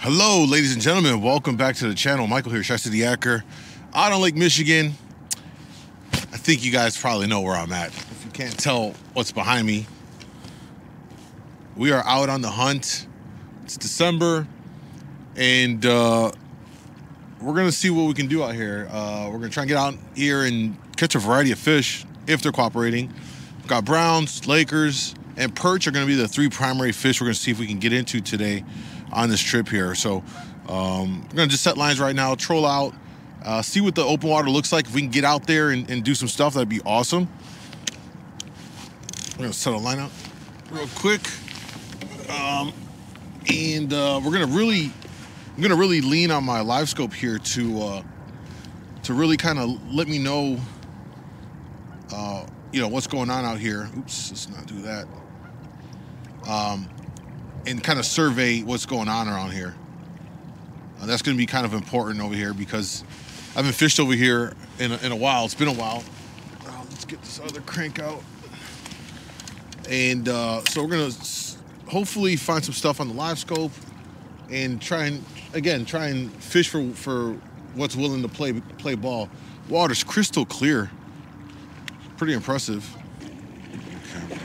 Hello, ladies and gentlemen. Welcome back to the channel. Michael here, ChiCityYaker, out on Lake Michigan. I think you guys probably know where I'm at. If you can't tell what's behind me, we are out on the hunt. It's December, and we're gonna see what we can do out here. We're gonna try and get out here and catch a variety of fish if they're cooperating. We've got browns, Lakers, and perch are gonna be the three primary fish we're gonna see if we can get into today on this trip here. So we're gonna just set lines right now, troll out, see what the open water looks like. If we can get out there and do some stuff, that'd be awesome. We're gonna set a line out real quick, and I'm gonna really lean on my live scope here to really kind of let me know, what's going on out here. Oops, let's not do that. And kind of survey what's going on around here. That's going to be kind of important over here because I haven't fished over here in a while. It's been a while. Let's get this other crank out. And so we're going to hopefully find some stuff on the live scope and try and fish for what's willing to play ball. Water's crystal clear. Pretty impressive. Okay.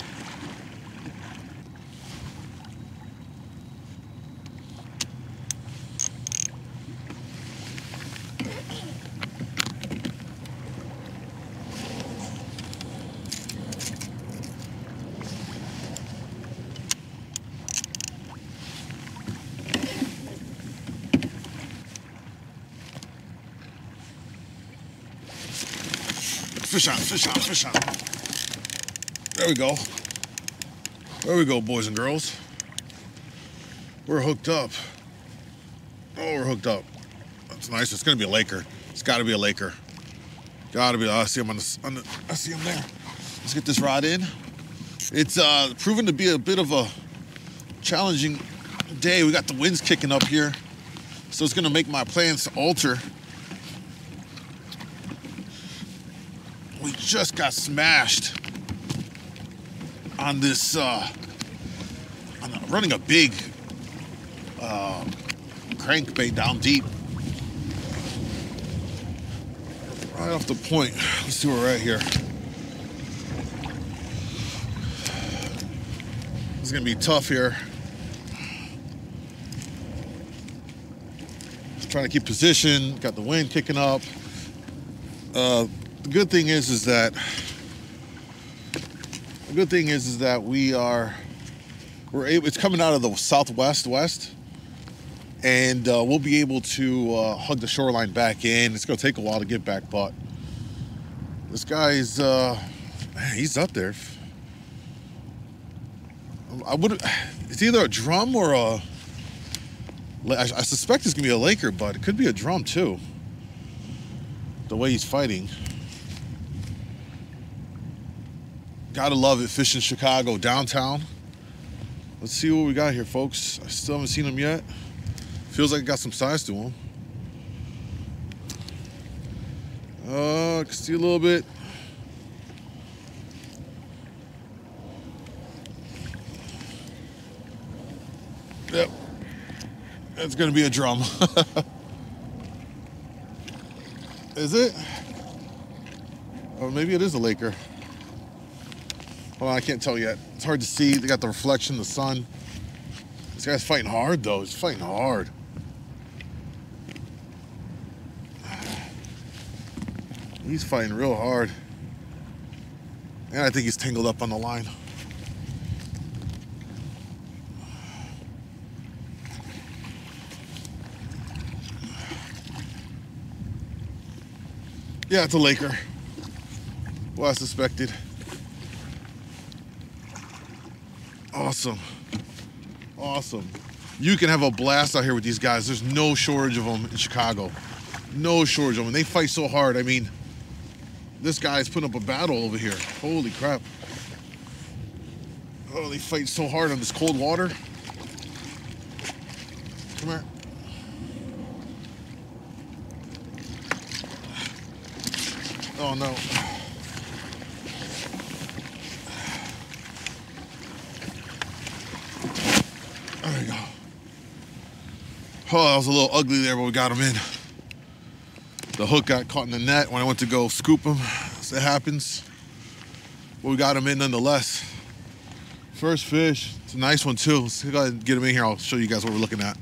Fish on, fish on, fish on. There we go. There we go, boys and girls. We're hooked up. Oh, we're hooked up. That's nice. It's gonna be a Laker. It's gotta be a Laker. Gotta be. I see him I see him there. Let's get this rod in. It's proven to be a bit of a challenging day. We got the winds kicking up here, so it's gonna make my plans alter. We just got smashed on this, running a big crankbait down deep. Right off the point. Let's see where we're at here. It's gonna be tough here. Just trying to keep position, got the wind kicking up. The good thing is that we're able. It's coming out of the west, and we'll be able to hug the shoreline back in. It's gonna take a while to get back, but this guy's he's up there. It's either a drum or I suspect it's gonna be a Laker, but it could be a drum too. The way he's fighting. Gotta love it, fishing Chicago, downtown. Let's see what we got here, folks. I still haven't seen him yet. Feels like it got some size to him. I can see a little bit. Yep. It's gonna be a drum. Is it? Or maybe it is a Laker. Well, I can't tell yet. It's hard to see. They got the reflection, the sun. This guy's fighting hard, though. He's fighting hard. He's fighting real hard. And I think he's tangled up on the line. Yeah, it's a Laker. Well, I suspected. Awesome. Awesome. You can have a blast out here with these guys. There's no shortage of them in Chicago. No shortage of them. They fight so hard. I mean, this guy's putting up a battle over here. Holy crap. Oh, they fight so hard on this cold water. Come here. Oh, no. There we go. Oh, that was a little ugly there, but we got him in. The hook got caught in the net when I went to go scoop him. So it happens. But we got him in nonetheless. First fish. It's a nice one too. Let's go ahead and get him in here. I'll show you guys what we're looking at.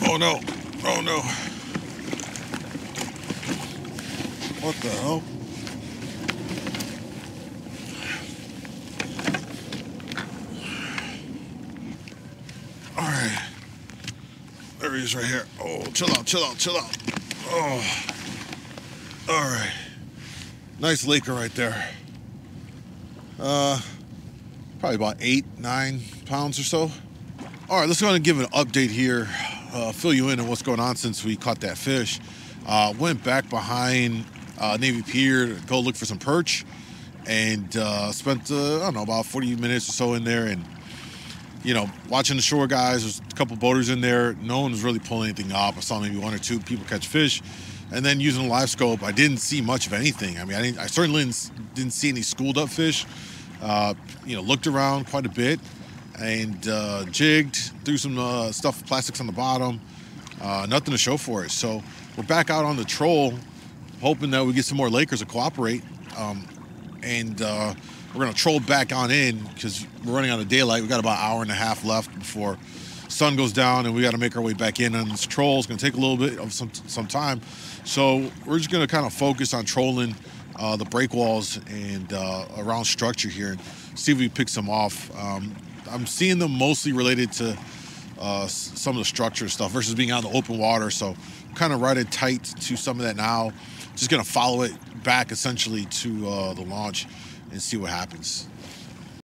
Oh no. Oh no. What the hell? All right. There he is right here. Oh, chill out, chill out, chill out. Oh. All right. Nice laker right there. Probably about 8-9 pounds or so. All right, let's go ahead and give an update here. Fill you in on what's going on since we caught that fish. Went back behind Navy Pier to go look for some perch, and spent I don't know, about 40 minutes or so in there, and you know, watching the shore guys. There's a couple boaters in there. No one was really pulling anything up. I saw maybe 1 or 2 people catch fish, and then using a live scope, I didn't see much of anything. I mean, I certainly didn't see any schooled up fish. You know, looked around quite a bit, and jigged, threw some stuff, plastics on the bottom. Nothing to show for it. So we're back out on the troll, hoping that we get some more Lakers to cooperate. We're going to troll back on in because we're running out of daylight. We got about an hour and a half left before sun goes down, and we got to make our way back in on this troll. It's going to take a little bit of some time. So we're just going to kind of focus on trolling the breakwalls and around structure here and see if we pick some off. I'm seeing them mostly related to some of the structure stuff versus being out in the open water. So I'm kind of riding tight to some of that now. Just going to follow it back essentially to the launch and see what happens.